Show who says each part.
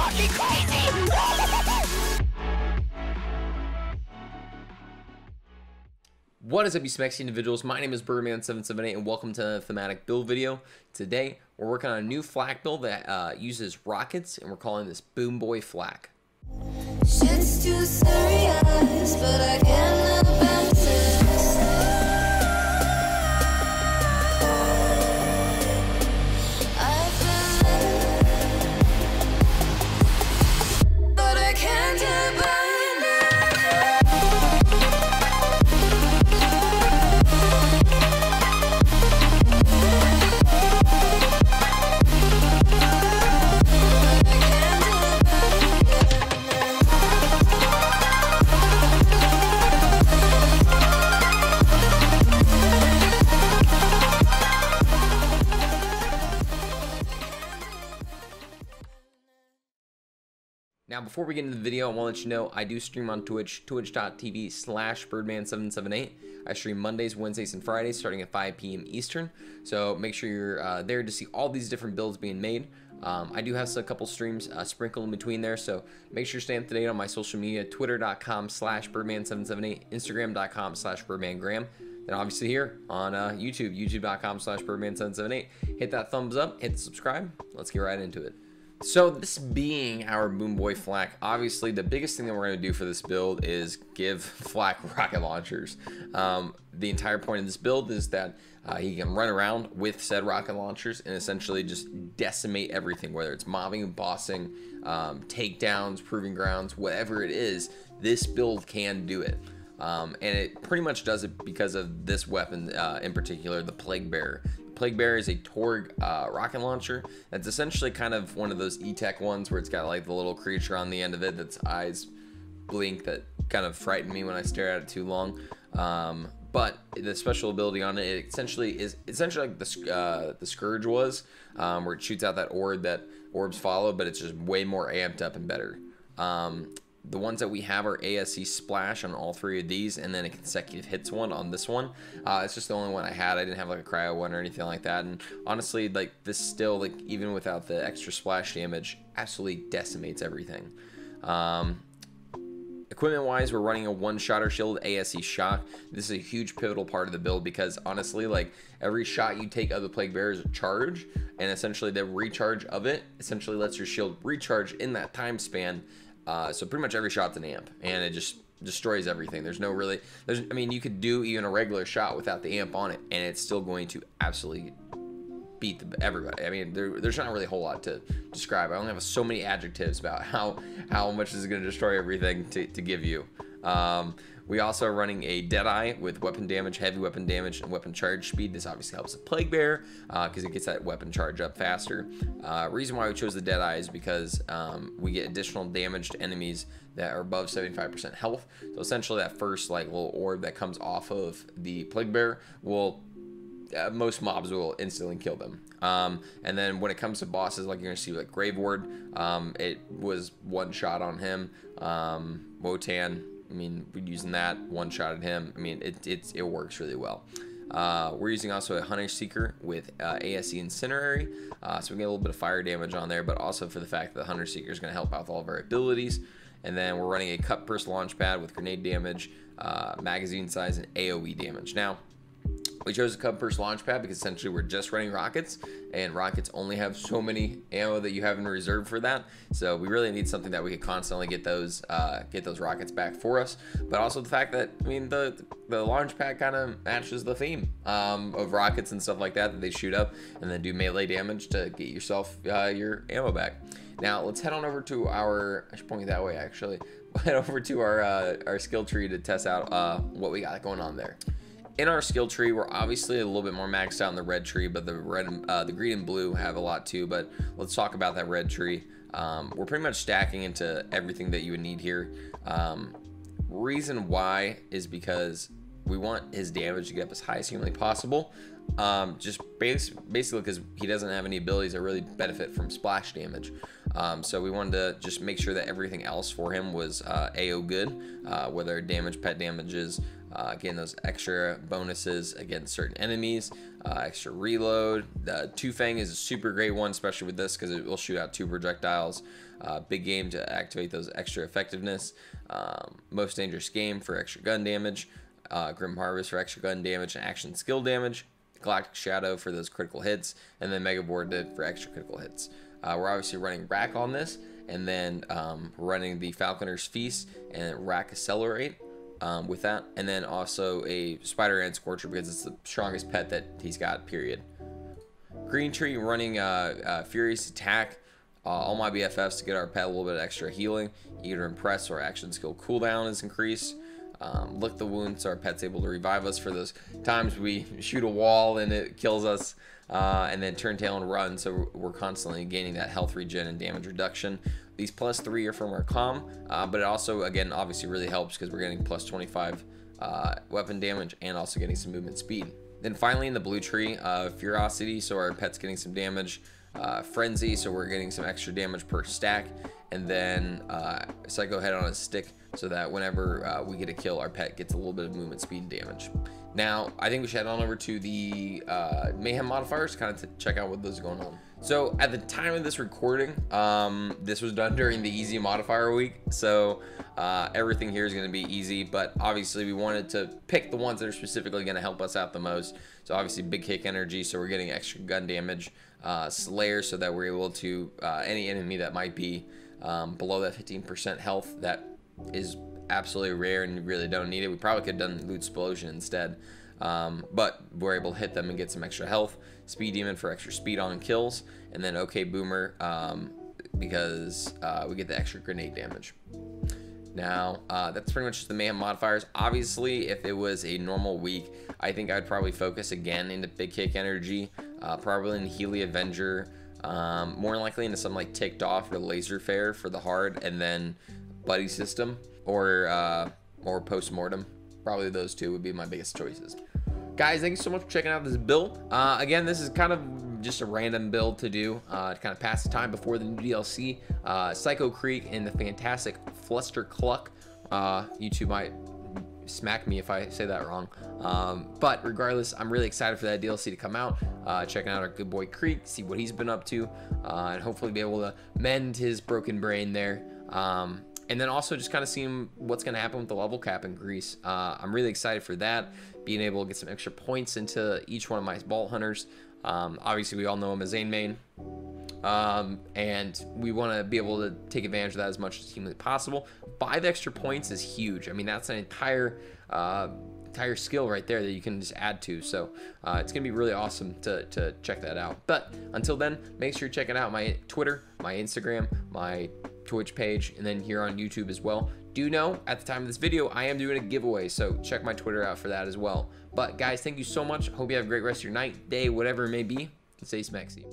Speaker 1: fucking crazy!
Speaker 2: What is up, you smexy individuals? My name is Birdman778 and welcome to a thematic build video. Today, we're working on a new flak build that uses rockets, and we're calling this Boom Boi Flak.
Speaker 3: Shit's too serious, but I cannot bounce it. I've been, but I can't abandon.
Speaker 2: Now, before we get into the video, I want to let you know I do stream on Twitch, twitch.tv/Birdman778. I stream Mondays, Wednesdays, and Fridays starting at 5 p.m. Eastern. So make sure you're there to see all these different builds being made. I do have a couple streams sprinkled in between there, so make sure you stay up to date on my social media, twitter.com/Birdman778, instagram.com/BirdmanGram. Then obviously here on YouTube, youtube.com/Birdman778. Hit that thumbs up, hit the subscribe. Let's get right into it. So this being our Boom Boi Flak, obviously the biggest thing that we're going to do for this build is give Flak rocket launchers. The entire point of this build is that he can run around with said rocket launchers and essentially just decimate everything, whether it's mobbing, bossing, takedowns, proving grounds, whatever it is, this build can do it. And it pretty much does it because of this weapon in particular, the Plague Bearer. Plague Bearer is a Torg rocket launcher. That's essentially kind of one of those E-Tech ones where it's got like the little creature on the end of it that's eyes blink that kind of frighten me when I stare at it too long. But the special ability on it, it essentially is like the Scourge was, where it shoots out that orb that orbs follow, but it's just way more amped up and better. The ones that we have are ASC Splash on all three of these, and then a consecutive hits one on this one. It's just the only one I had. I didn't have like a cryo one or anything like that. And honestly, like this still, like even without the extra splash damage, absolutely decimates everything. Equipment wise, we're running a one-shotter shield ASC Shock. This is a huge pivotal part of the build because honestly, like every shot you take of the Plague Bearer is a charge, and essentially the recharge of it essentially lets your shield recharge in that time span. So pretty much every shot's an amp, and it just destroys everything. There's no really, I mean, you could do even a regular shot without the amp on it, and it's still going to absolutely beat everybody. I mean, there's not really a whole lot to describe. I only have so many adjectives about how much this is going to destroy everything to give you. We also are running a Deadeye with weapon damage, heavy weapon damage, and weapon charge speed. This obviously helps the Plague Bearer because it gets that weapon charge up faster. Reason why we chose the Deadeye is because we get additional damage to enemies that are above 75% health. So essentially that first like little orb that comes off of the Plague Bearer will, most mobs will instantly kill them. And then when it comes to bosses, like you're gonna see like Grave Ward, it was one shot on him. Wotan, I mean, we're using that, one shot at him. I mean, it works really well. We're using also a Hunter Seeker with ASC Incinerary, so we get a little bit of fire damage on there, but also for the fact that the Hunter Seeker is going to help out with all of our abilities. And then we're running a Cut Purse launch pad with grenade damage, magazine size, and AoE damage. Now, we chose a Cut Purse launch pad because essentially we're just running rockets, and rockets only have so many ammo that you have in reserve for that. So we really need something that we could constantly get those rockets back for us. But also the fact that, I mean, the launch pad kind of matches the theme of rockets and stuff like that they shoot up and then do melee damage to get yourself your ammo back. Now let's head on over to our, I should point you that way actually, head over to our skill tree to test out what we got going on there. In our skill tree, we're obviously a little bit more maxed out in the red tree, but the green and blue have a lot too. But let's talk about that red tree. We're pretty much stacking into everything that you would need here. Reason why is because we want his damage to get up as high as humanly possible. Just basically because he doesn't have any abilities that really benefit from splash damage. So we wanted to just make sure that everything else for him was AO good, whether damage, pet damages, getting those extra bonuses against certain enemies, extra reload. The Two Fang is a super great one, especially with this because it will shoot out 2 projectiles. big game to activate those extra effectiveness, most dangerous game for extra gun damage, Grim Harvest for extra gun damage and action skill damage, Galactic Shadow for those critical hits, and then Mega Board for extra critical hits. We're obviously running Rack on this, and then running the Falconer's Feast and Rack Accelerate with that, and then also a Spider and Scorcher because it's the strongest pet that he's got, period. Green Tree running Furious Attack, all my BFFs to get our pet a little bit of extra healing. Either Impress or Action Skill cooldown is increased. Lick the Wound so our pet's able to revive us for those times we shoot a wall and it kills us. And then Turn Tail and Run, so we're constantly gaining that health regen and damage reduction. These +3 are from our calm, but it also, again, obviously really helps because we're getting +25 weapon damage and also getting some movement speed. Then finally in the blue tree, Ferocity, so our pet's getting some damage. Frenzy, so we're getting some extra damage per stack. And then Psycho Head on a stick, so that whenever we get a kill, our pet gets a little bit of movement speed and damage. Now, I think we should head on over to the Mayhem Modifiers, kind of to check out what those are going on. So at the time of this recording, this was done during the easy modifier week, so everything here is going to be easy, but obviously we wanted to pick the ones that are specifically going to help us out the most. So obviously Big Kick Energy, so we're getting extra gun damage. Slayer, so that we're able to, any enemy that might be below that 15% health, that is absolutely rare and you really don't need it. We probably could have done Loot Explosion instead, but we're able to hit them and get some extra health. Speed Demon for extra speed on kills, and then OK Boomer because we get the extra grenade damage. Now, that's pretty much just the Mayhem Modifiers. Obviously, if it was a normal week, I think I'd probably focus again into Big Kick Energy, probably in Healy Avenger, more likely into something like Ticked Off or Laser Fair for the hard, and then Buddy System or Postmortem. Probably those two would be my biggest choices. Guys, thank you so much for checking out this build. Again, this is kind of just a random build to do to kind of pass the time before the new DLC. Psycho Creek and the fantastic Fluster Cluck. YouTube might smack me if I say that wrong. But regardless, I'm really excited for that DLC to come out. Checking out our good boy Creek, see what he's been up to, and hopefully be able to mend his broken brain there. And then also just kind of seeing what's going to happen with the level cap in Greece. I'm really excited for that, being able to get some extra points into each one of my Vault Hunters. Obviously, we all know him as Zane main, and we want to be able to take advantage of that as much as humanly possible. 5 extra points is huge. I mean, that's an entire skill right there that you can just add to. So it's gonna be really awesome to check that out. But until then, make sure you're checking out my Twitter, my Instagram, my Twitch page, and then here on YouTube as well. Do know at the time of this video I am doing a giveaway, so check my Twitter out for that as well. But guys, thank you so much. Hope you have a great rest of your night, day, whatever it may be, and stay smexy.